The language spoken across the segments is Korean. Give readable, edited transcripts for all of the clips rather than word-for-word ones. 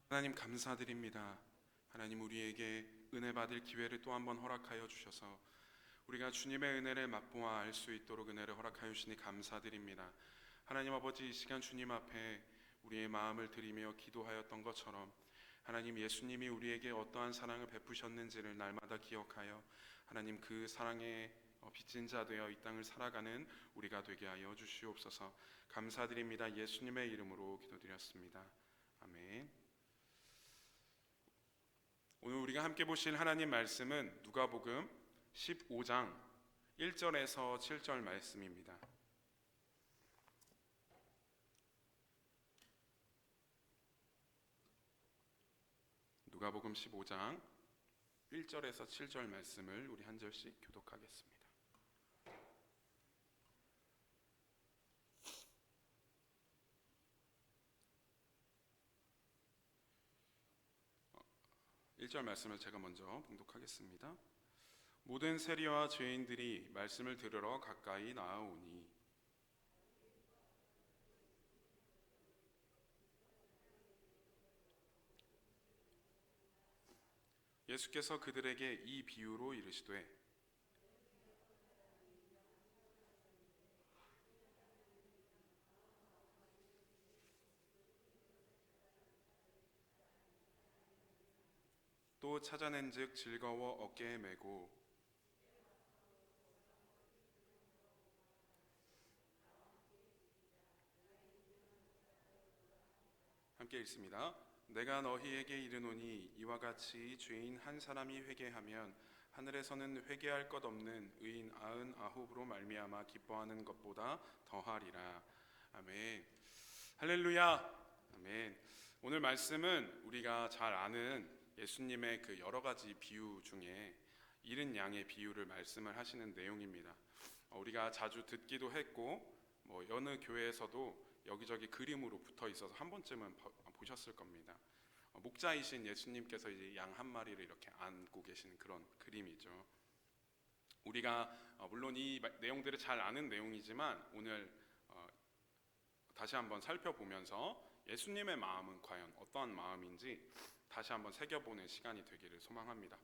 하나님 감사드립니다. 하나님 우리에게 은혜 받을 기회를 또 한 번 허락하여 주셔서 우리가 주님의 은혜를 맛보아 알 수 있도록 은혜를 허락하여 주시니 감사드립니다. 하나님 아버지, 이 시간 주님 앞에 우리의 마음을 드리며 기도하였던 것처럼 하나님, 예수님이 우리에게 어떠한 사랑을 베푸셨는지를 날마다 기억하여 하나님 그 사랑의 빚진 자 되어 이 땅을 살아가는 우리가 되게 하여 주시옵소서. 감사드립니다. 예수님의 이름으로 기도드렸습니다. 아멘. 오늘 우리가 함께 보실 하나님 말씀은 누가복음 15장 1절에서 7절 말씀입니다. 누가복음 15장 1절에서 7절 말씀을 우리 한 절씩 교독하겠습니다. 1절 말씀을 제가 먼저 봉독하겠습니다. 모든 세리와 죄인들이 말씀을 들으러 가까이 나아오니 예수께서 그들에게 이 비유로 이르시되 또 찾아낸즉 즐거워 어깨에 메고 함께 읽습니다. 내가 너희에게 이르노니 이와 같이 죄인 한 사람이 회개하면 하늘에서는 회개할 것 없는 의인 99으로 말미암아 기뻐하는 것보다 더하리라. 아멘. 할렐루야. 아멘. 오늘 말씀은 우리가 잘 아는 예수님의 그 여러 가지 비유 중에 잃은 양의 비유를 말씀을 하시는 내용입니다. 우리가 자주 듣기도 했고 어느 교회에서도 여기저기 그림으로 붙어 있어서 한 번쯤은 보셨을 겁니다. 목자이신 예수님께서 이제 양 한 마리를 이렇게 안고 계신 그런 그림이죠. 우리가 물론 이 내용들을 잘 아는 내용이지만 오늘 다시 한번 살펴보면서 예수님의 마음은 과연 어떠한 마음인지 다시 한번 새겨보는 시간이 되기를 소망합니다.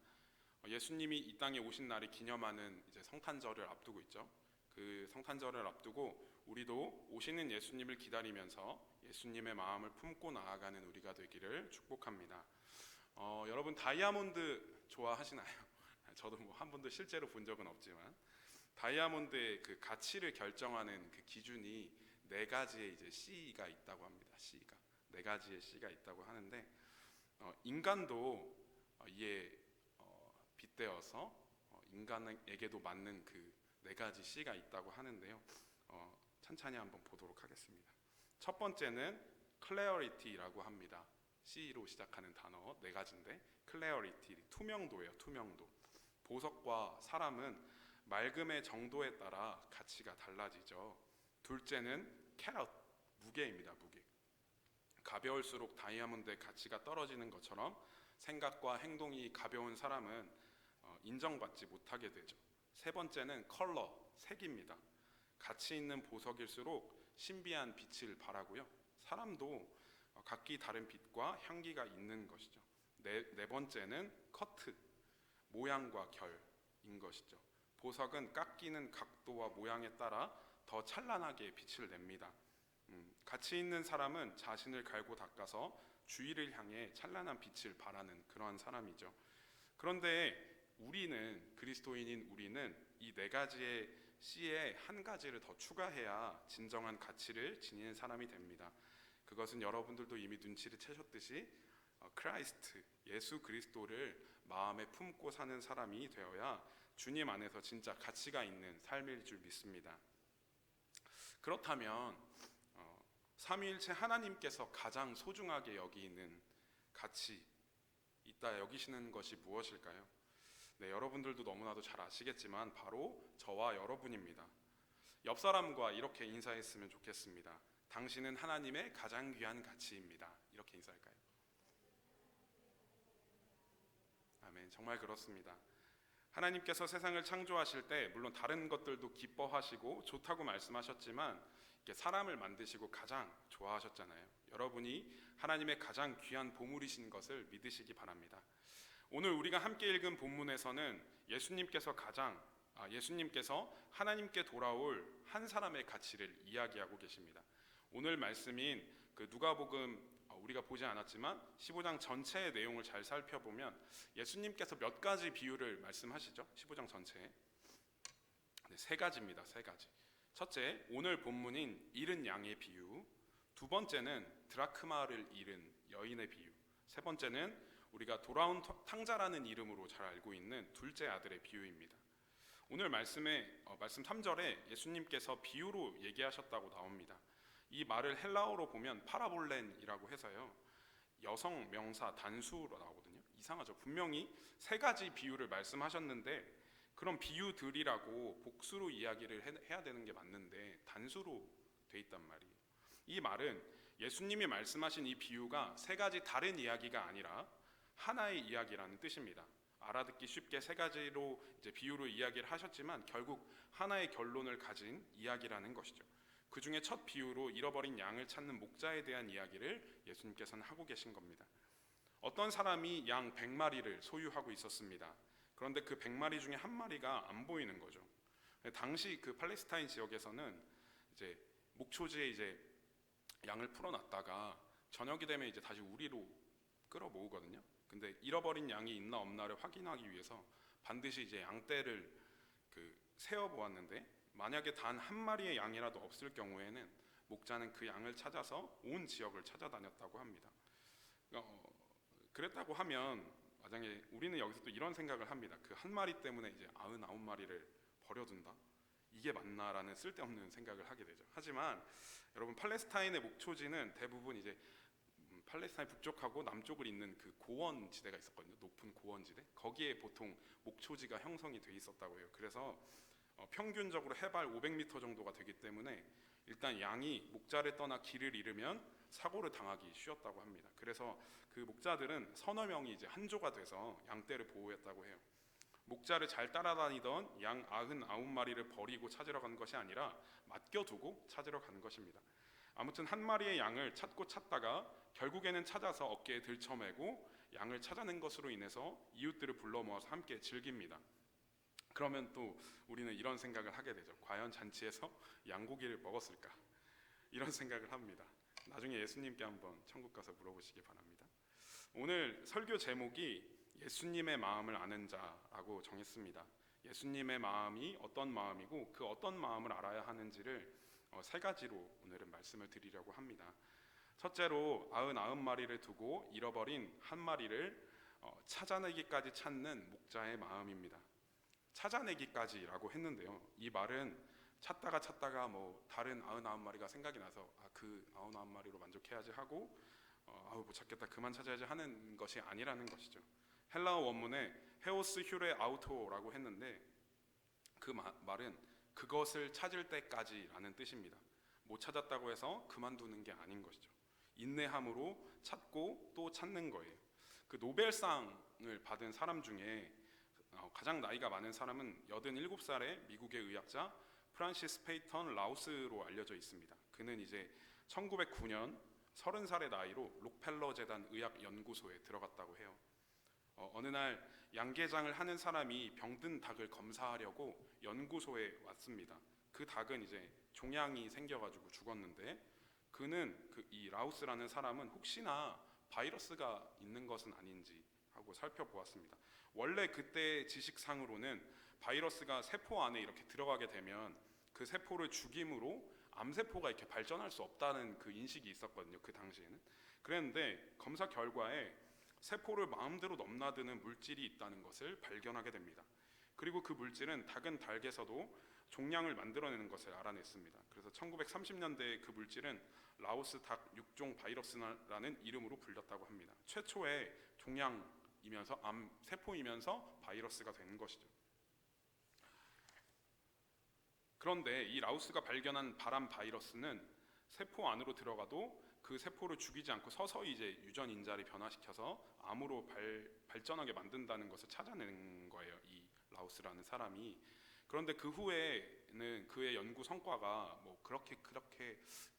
예수님이 이 땅에 오신 날을 기념하는 이제 성탄절을 앞두고 있죠. 그 성탄절을 앞두고 우리도 오시는 예수님을 기다리면서 예수님의 마음을 품고 나아가는 우리가 되기를 축복합니다. 여러분 다이아몬드 좋아하시나요? 저도 한 번도 실제로 본 적은 없지만 다이아몬드의 그 가치를 결정하는 그 기준이 네 가지의 이제 C가 있다고 합니다. C가 네 가지의 C가 있다고 하는데 인간도 이에 빗대어서 인간에게도 맞는 그 네 가지 C가 있다고 하는데요. 천천히 한번 보도록 하겠습니다. 첫 번째는 clarity라고 합니다. C로 시작하는 단어 네 가지인데 clarity, 투명도예요. 투명도. 보석과 사람은 맑음의 정도에 따라 가치가 달라지죠. 둘째는 carat, 무게입니다. 무게. 가벼울수록 다이아몬드의 가치가 떨어지는 것처럼 생각과 행동이 가벼운 사람은 인정받지 못하게 되죠. 세 번째는 컬러, 색입니다. 가치 있는 보석일수록 신비한 빛을 발하고요. 사람도 각기 다른 빛과 향기가 있는 것이죠. 네 번째는 커트, 모양과 결인 것이죠. 보석은 깎이는 각도와 모양에 따라 더 찬란하게 빛을 냅니다. 가치 있는 사람은 자신을 갈고 닦아서 주위를 향해 찬란한 빛을 발하는 그러한 사람이죠. 그런데 우리는, 그리스도인인 우리는 이 네 가지의 C에 한 가지를 더 추가해야 진정한 가치를 지니는 사람이 됩니다. 그것은 여러분들도 이미 눈치를 채셨듯이 크라이스트, 예수 그리스도를 마음에 품고 사는 사람이 되어야 주님 안에서 진짜 가치가 있는 삶일 줄 믿습니다. 그렇다면 삼위일체 하나님께서 가장 소중하게 여기는 가치 있다 여기시는 것이 무엇일까요? 네, 여러분들도 너무나도 잘 아시겠지만 바로 저와 여러분입니다. 옆 사람과 이렇게 인사했으면 좋겠습니다. 당신은 하나님의 가장 귀한 가치입니다. 이렇게 인사할까요? 아멘. 정말 그렇습니다. 하나님께서 세상을 창조하실 때 물론 다른 것들도 기뻐하시고 좋다고 말씀하셨지만 이렇게 사람을 만드시고 가장 좋아하셨잖아요. 여러분이 하나님의 가장 귀한 보물이신 것을 믿으시기 바랍니다. 오늘 우리가 함께 읽은 본문에서는 예수님께서 하나님께 돌아올 한 사람의 가치를 이야기하고 계십니다. 오늘 말씀인 그 누가복음, 우리가 보지 않았지만 15장 전체의 내용을 잘 살펴보면 예수님께서 몇 가지 비유를 말씀하시죠. 15장 전체에 세 가지입니다. 세 가지. 첫째, 오늘 본문인 잃은 양의 비유. 두 번째는 드라크마를 잃은 여인의 비유. 세 번째는 우리가 돌아온 탕자라는 이름으로 잘 알고 있는 둘째 아들의 비유입니다. 오늘 말씀 3절에 예수님께서 비유로 얘기하셨다고 나옵니다. 이 말을 헬라어로 보면 파라볼렌이라고 해서요, 여성 명사 단수로 나오거든요. 이상하죠. 분명히 세 가지 비유를 말씀하셨는데 그런 비유들이라고 복수로 이야기를 해야 되는 게 맞는데 단수로 돼 있단 말이에요. 이 말은 예수님이 말씀하신 이 비유가 세 가지 다른 이야기가 아니라 하나의 이야기라는 뜻입니다. 알아듣기 쉽게 세 가지로 이제 비유로 이야기를 하셨지만 결국 하나의 결론을 가진 이야기라는 것이죠. 그 중에 첫 비유로 잃어버린 양을 찾는 목자에 대한 이야기를 예수님께서는 하고 계신 겁니다. 어떤 사람이 양 100마리를 소유하고 있었습니다. 그런데 그 100마리 중에 한 마리가 안 보이는 거죠. 당시 그 팔레스타인 지역에서는 이제 목초지에 이제 양을 풀어놨다가 저녁이 되면 이제 다시 우리로 끌어모으거든요. 근데 잃어버린 양이 있나 없나를 확인하기 위해서 반드시 이제 양떼를 세어 보았는데 만약에 단 한 마리의 양이라도 없을 경우에는 목자는 그 양을 찾아서 온 지역을 찾아다녔다고 합니다. 그랬다고 하면 만약에 우리는 여기서 또 이런 생각을 합니다. 그 한 마리 때문에 이제 99마리를 버려둔다? 이게 맞나라는 쓸데없는 생각을 하게 되죠. 하지만 여러분, 팔레스타인의 목초지는 대부분 이제 팔레스타인 북쪽하고 남쪽을 잇는 그 고원지대가 있었거든요. 높은 고원지대. 거기에 보통 목초지가 형성이 돼 있었다고 해요. 그래서 평균적으로 해발 500m 정도가 되기 때문에 일단 양이 목자를 떠나 길을 잃으면 사고를 당하기 쉬웠다고 합니다. 그래서 그 목자들은 서너 명이 이제 한조가 돼서 양떼를 보호했다고 해요. 목자를 잘 따라다니던 양 99마리를 버리고 찾으러 간 것이 아니라 맡겨두고 찾으러 간 것입니다. 아무튼 한 마리의 양을 찾고 찾다가 결국에는 찾아서 어깨에 들쳐매고 양을 찾아낸 것으로 인해서 이웃들을 불러 모아서 함께 즐깁니다. 그러면 또 우리는 이런 생각을 하게 되죠. 과연 잔치에서 양고기를 먹었을까? 이런 생각을 합니다. 나중에 예수님께 한번 천국 가서 물어보시기 바랍니다. 오늘 설교 제목이 예수님의 마음을 아는 자라고 정했습니다. 예수님의 마음이 어떤 마음이고 그 어떤 마음을 알아야 하는지를 세 가지로 오늘은 말씀을 드리려고 합니다. 첫째로 99마리를 두고 잃어버린 한 마리를 찾아내기까지 찾는 목자의 마음입니다. 찾아내기까지라고 했는데요, 이 말은 찾다가 뭐 다른 99마리가 생각이 나서 그 99마리로 만족해야지 하고 못 찾겠다 그만 찾아야지 하는 것이 아니라는 것이죠. 헬라어 원문에 헤오스 휴레 아우토라고 했는데 그 말은 그것을 찾을 때까지라는 뜻입니다. 못 찾았다고 해서 그만두는 게 아닌 것이죠. 인내함으로 찾고 또 찾는 거예요. 그 노벨상을 받은 사람 중에 가장 나이가 많은 사람은 87살의 미국의 의학자 프란시스 페이턴 라우스로 알려져 있습니다. 그는 이제 1909년 30살의 나이로 록펠러 재단 의학연구소에 들어갔다고 해요. 어느 날 양계장을 하는 사람이 병든 닭을 검사하려고 연구소에 왔습니다. 그 닭은 이제 종양이 생겨가지고 죽었는데 그는 이 라우스라는 사람은 혹시나 바이러스가 있는 것은 아닌지 하고 살펴보았습니다. 원래 그때 지식상으로는 바이러스가 세포 안에 이렇게 들어가게 되면 그 세포를 죽임으로 암세포가 이렇게 발전할 수 없다는 그 인식이 있었거든요. 그 당시에는. 그랬는데 검사 결과에 세포를 마음대로 넘나드는 물질이 있다는 것을 발견하게 됩니다. 그리고 그 물질은 닭은 닭에서도 종양을 만들어내는 것을 알아냈습니다. 그래서 1930년대에 그 물질은 라오스 닭 6종 바이러스라는 이름으로 불렸다고 합니다. 최초의 종양이면서 암세포이면서 바이러스가 된 것이죠. 그런데 이 라우스가 발견한 바람 바이러스는 세포 안으로 들어가도 그 세포를 죽이지 않고 서서히 이제 유전인자를 변화시켜서 암으로 발전하게 만든다는 것을 찾아낸 거예요, 이 라우스라는 사람이. 그런데 그 후에 당시에는 그의 연구 성과가 뭐 그렇게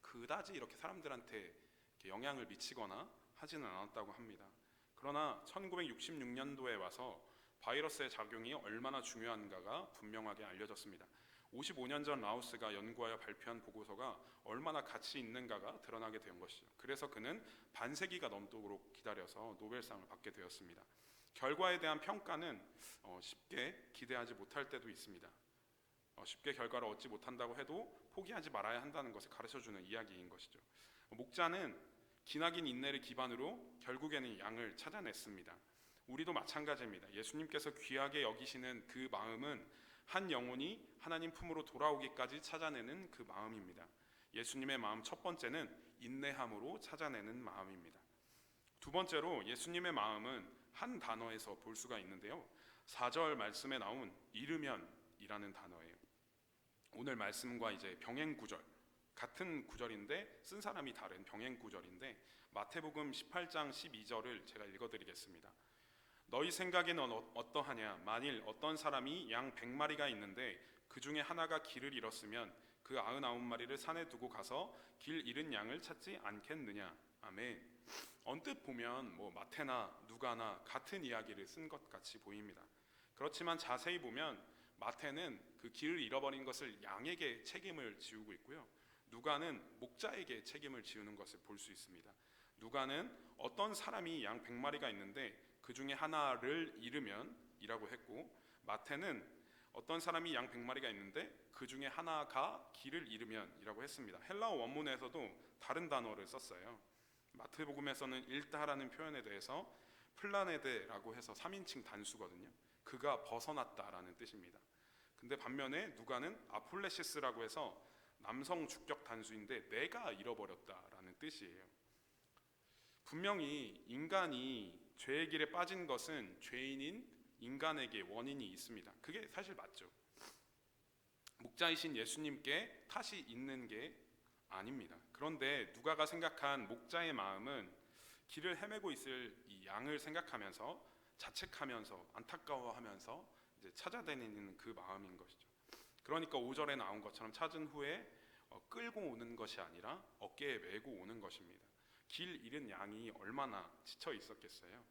그다지 이렇게 사람들한테 이렇게 영향을 미치거나 하지는 않았다고 합니다. 그러나 1966년도에 와서 바이러스의 작용이 얼마나 중요한가가 분명하게 알려졌습니다. 55년 전 라우스가 연구하여 발표한 보고서가 얼마나 가치 있는가가 드러나게 된 것이죠. 그래서 그는 반세기가 넘도록 기다려서 노벨상을 받게 되었습니다. 결과에 대한 평가는 쉽게 기대하지 못할 때도 있습니다. 쉽게 결과를 얻지 못한다고 해도 포기하지 말아야 한다는 것을 가르쳐주는 이야기인 것이죠. 목자는 기나긴 인내를 기반으로 결국에는 양을 찾아냈습니다. 우리도 마찬가지입니다. 예수님께서 귀하게 여기시는 그 마음은 한 영혼이 하나님 품으로 돌아오기까지 찾아내는 그 마음입니다. 예수님의 마음 첫 번째는 인내함으로 찾아내는 마음입니다. 두 번째로 예수님의 마음은 한 단어에서 볼 수가 있는데요. 4절 말씀에 나온 이르면이라는 단어예요. 오늘 말씀과 이제 병행 구절, 같은 구절인데 쓴 사람이 다른 병행 구절인데 마태복음 18장 12절을 제가 읽어드리겠습니다. 너희 생각에는 어떠하냐? 만일 어떤 사람이 양 100마리가 있는데 그 중에 하나가 길을 잃었으면 그 99마리를 산에 두고 가서 길 잃은 양을 찾지 않겠느냐? 아멘. 언뜻 보면 마태나 누가나 같은 이야기를 쓴 것 같이 보입니다. 그렇지만 자세히 보면 마태는 그 길을 잃어버린 것을 양에게 책임을 지우고 있고요. 누가는 목자에게 책임을 지우는 것을 볼 수 있습니다. 누가는 어떤 사람이 양 100마리가 있는데 그 중에 하나를 잃으면 이라고 했고, 마태는 어떤 사람이 양 100마리가 있는데 그 중에 하나가 길을 잃으면 이라고 했습니다. 헬라어 원문에서도 다른 단어를 썼어요. 마태복음에서는 잃다라는 표현에 대해서 플라네데라고 해서 3인칭 단수거든요. 그가 벗어났다라는 뜻입니다. 근데 반면에 누가는 아폴레시스라고 해서 남성 주격 단수인데 내가 잃어버렸다라는 뜻이에요. 분명히 인간이 죄의 길에 빠진 것은 죄인인 인간에게 원인이 있습니다. 그게 사실 맞죠. 목자이신 예수님께 탓이 있는 게 아닙니다. 그런데 누가가 생각한 목자의 마음은 길을 헤매고 있을 이 양을 생각하면서 자책하면서 안타까워하면서 이제 찾아다니는 그 마음인 것이죠. 그러니까 5절에 나온 것처럼 찾은 후에 끌고 오는 것이 아니라 어깨에 메고 오는 것입니다. 길 잃은 양이 얼마나 지쳐 있었겠어요.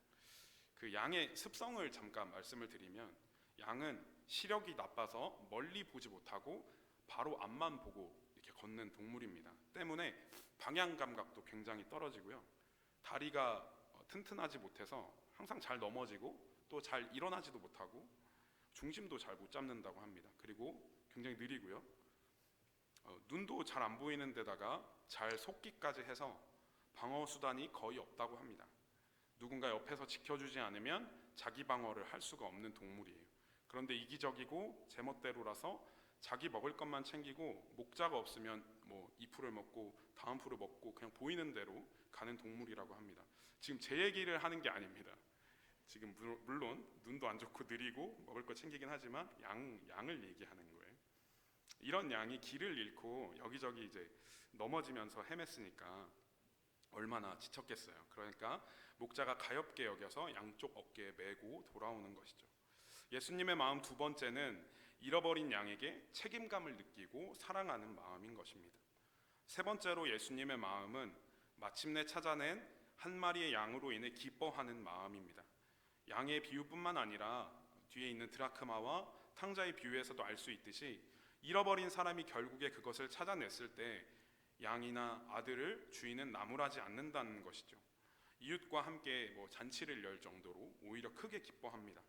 그 양의 습성을 잠깐 말씀을 드리면, 양은 시력이 나빠서 멀리 보지 못하고 바로 앞만 보고 이렇게 걷는 동물입니다. 때문에 방향 감각도 굉장히 떨어지고요. 다리가 튼튼하지 못해서 항상 잘 넘어지고 또 잘 일어나지도 못하고 중심도 잘 못 잡는다고 합니다. 그리고 굉장히 느리고요. 눈도 잘 안 보이는 데다가 잘 속기까지 해서 방어 수단이 거의 없다고 합니다. 누군가 옆에서 지켜주지 않으면 자기 방어를 할 수가 없는 동물이에요. 그런데 이기적이고 제멋대로라서 자기 먹을 것만 챙기고 목자가 없으면 이 풀을 먹고 다음 풀을 먹고 그냥 보이는 대로 가는 동물이라고 합니다. 지금 제 얘기를 하는 게 아닙니다. 지금 물론 눈도 안 좋고 느리고 먹을 거 챙기긴 하지만 양을 얘기하는 거예요. 이런 양이 길을 잃고 여기저기 이제 넘어지면서 헤맸으니까 얼마나 지쳤겠어요. 그러니까 목자가 가엾게 여겨서 양쪽 어깨에 메고 돌아오는 것이죠. 예수님의 마음 두 번째는 잃어버린 양에게 책임감을 느끼고 사랑하는 마음인 것입니다. 세 번째로 예수님의 마음은 마침내 찾아낸 한 마리의 양으로 인해 기뻐하는 마음입니다. 양의 비유뿐만 아니라 뒤에 있는 드라크마와 탕자의 비유에서도 알 수 있듯이 잃어버린 사람이 결국에 그것을 찾아냈을 때 양이나 아들을 주인은 나무라지 않는다는 것이죠. 이웃과 함께 잔치를 열 정도로 오히려 크게 기뻐합니다.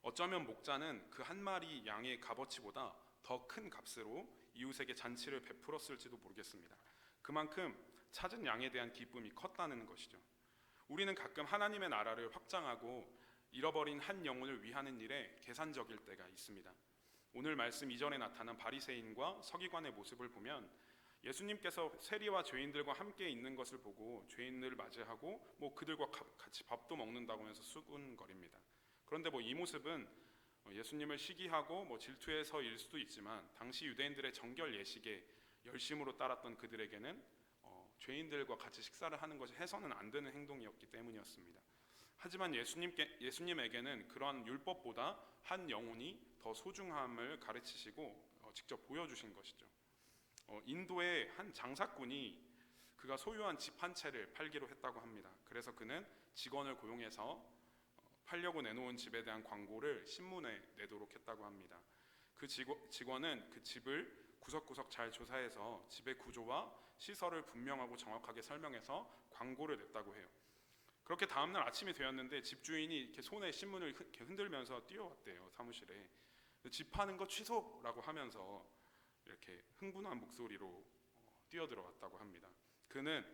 어쩌면 목자는 그 한 마리 양의 값어치보다 더 큰 값으로 이웃에게 잔치를 베풀었을지도 모르겠습니다. 그만큼 찾은 양에 대한 기쁨이 컸다는 것이죠. 우리는 가끔 하나님의 나라를 확장하고 잃어버린 한 영혼을 위하는 일에 계산적일 때가 있습니다. 오늘 말씀 이전에 나타난 바리새인과 서기관의 모습을 보면 예수님께서 세리와 죄인들과 함께 있는 것을 보고 죄인들을 맞이하고 그들과 같이 밥도 먹는다고 하면서 수군거립니다. 그런데 이 모습은 예수님을 시기하고 질투해서일 수도 있지만 당시 유대인들의 정결 예식에 열심으로 따랐던 그들에게는 죄인들과 같이 식사를 하는 것이 해서는 안 되는 행동이었기 때문이었습니다. 하지만 예수님에게는 그러한 율법보다 한 영혼이 더 소중함을 가르치시고 직접 보여주신 것이죠. 인도의 한 장사꾼이 그가 소유한 집 한 채를 팔기로 했다고 합니다. 그래서 그는 직원을 고용해서 팔려고 내놓은 집에 대한 광고를 신문에 내도록 했다고 합니다. 그 직원은 그 집을 구석구석 잘 조사해서 집의 구조와 시설을 분명하고 정확하게 설명해서 광고를 냈다고 해요. 그렇게 다음날 아침이 되었는데 집주인이 이렇게 손에 신문을 이렇게 흔들면서 뛰어왔대요, 사무실에. 집 파는 거 취소라고 하면서 이렇게 흥분한 목소리로 뛰어들어왔다고 합니다. 그는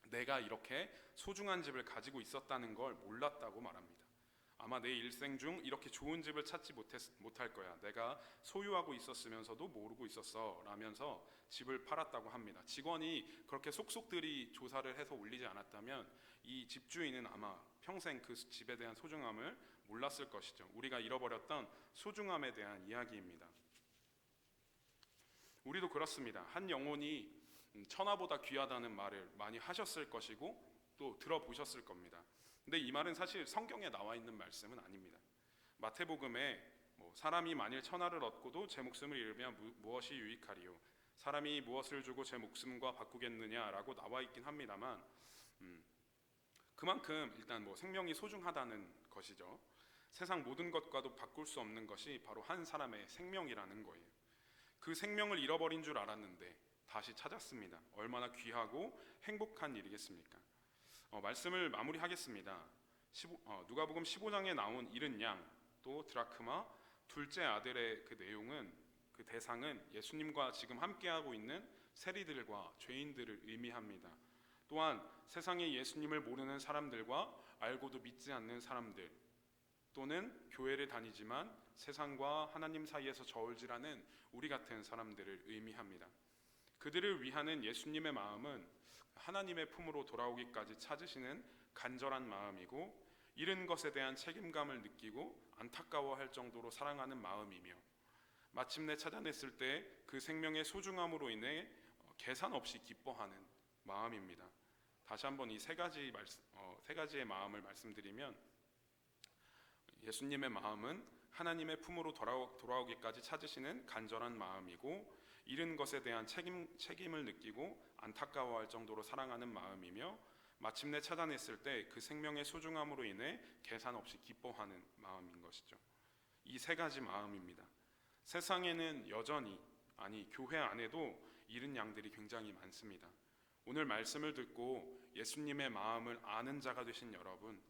내가 이렇게 소중한 집을 가지고 있었다는 걸 몰랐다고 말합니다. 아마 내 일생 중 이렇게 좋은 집을 찾지 못할 거야. 내가 소유하고 있었으면서도 모르고 있었어 라면서 집을 팔았다고 합니다. 직원이 그렇게 속속들이 조사를 해서 올리지 않았다면 이 집주인은 아마 평생 그 집에 대한 소중함을 몰랐을 것이죠. 우리가 잃어버렸던 소중함에 대한 이야기입니다. 우리도 그렇습니다. 한 영혼이 천하보다 귀하다는 말을 많이 하셨을 것이고 또 들어보셨을 겁니다. 근데 이 말은 사실 성경에 나와 있는 말씀은 아닙니다. 마태복음에 사람이 만일 천하를 얻고도 제 목숨을 잃으면 무엇이 유익하리요? 사람이 무엇을 주고 제 목숨과 바꾸겠느냐라고 나와 있긴 합니다만 그만큼 일단 생명이 소중하다는 것이죠. 세상 모든 것과도 바꿀 수 없는 것이 바로 한 사람의 생명이라는 거예요. 그 생명을 잃어버린 줄 알았는데 다시 찾았습니다. 얼마나 귀하고 행복한 일이겠습니까? 말씀을 마무리하겠습니다. 누가복음 15장에 나온 잃은 양, 또 드라크마, 둘째 아들의 그 내용은 그 대상은 예수님과 지금 함께하고 있는 세리들과 죄인들을 의미합니다. 또한 세상에 예수님을 모르는 사람들과 알고도 믿지 않는 사람들, 또는 교회를 다니지만 세상과 하나님 사이에서 저울질하는 우리 같은 사람들을 의미합니다. 그들을 위하는 예수님의 마음은 하나님의 품으로 돌아오기까지 찾으시는 간절한 마음이고, 잃은 것에 대한 책임감을 느끼고 안타까워할 정도로 사랑하는 마음이며, 마침내 찾아냈을 때 그 생명의 소중함으로 인해 계산 없이 기뻐하는 마음입니다. 다시 한번 이 세 가지의 마음을 말씀드리면, 예수님의 마음은 하나님의 품으로 돌아오기까지 찾으시는 간절한 마음이고, 잃은 것에 대한 책임을 느끼고 안타까워할 정도로 사랑하는 마음이며, 마침내 찾아냈을 때 그 생명의 소중함으로 인해 계산 없이 기뻐하는 마음인 것이죠. 이 세 가지 마음입니다. 세상에는 여전히, 교회 안에도 잃은 양들이 굉장히 많습니다. 오늘 말씀을 듣고 예수님의 마음을 아는 자가 되신 여러분,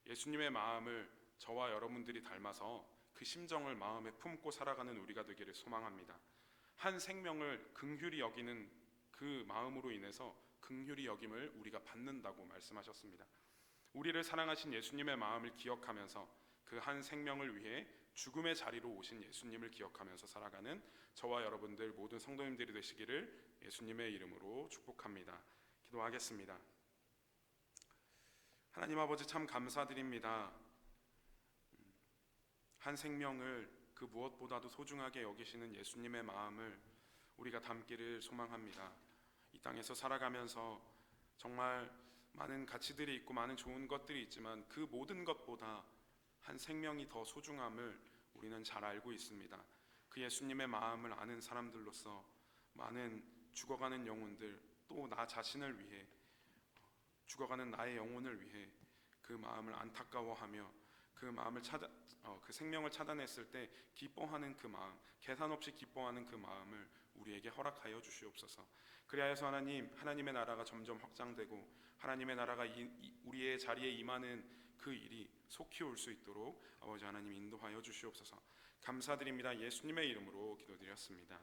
예수님의 마음을 저와 여러분들이 닮아서 그 심정을 마음에 품고 살아가는 우리가 되기를 소망합니다. 한 생명을 긍휼히 여기는 그 마음으로 인해서 긍휼히 여김을 우리가 받는다고 말씀하셨습니다. 우리를 사랑하신 예수님의 마음을 기억하면서 그 한 생명을 위해 죽음의 자리로 오신 예수님을 기억하면서 살아가는 저와 여러분들 모든 성도님들이 되시기를 예수님의 이름으로 축복합니다. 기도하겠습니다. 하나님 아버지, 참 감사드립니다. 한 생명을 그 무엇보다도 소중하게 여기시는 예수님의 마음을 우리가 담기를 소망합니다. 이 땅에서 살아가면서 정말 많은 가치들이 있고 많은 좋은 것들이 있지만 그 모든 것보다 한 생명이 더 소중함을 우리는 잘 알고 있습니다. 그 예수님의 마음을 아는 사람들로서 많은 죽어가는 영혼들, 또 나 자신을 위해 죽어가는 나의 영혼을 위해 그 마음을 안타까워하며 그 생명을 찾아냈을 때 기뻐하는 그 마음, 계산 없이 기뻐하는 그 마음을 우리에게 허락하여 주시옵소서. 그리하여서 하나님의 나라가 점점 확장되고 하나님의 나라가 우리의 자리에 임하는 그 일이 속히 올 수 있도록 아버지 하나님 인도하여 주시옵소서. 감사드립니다. 예수님의 이름으로 기도드렸습니다.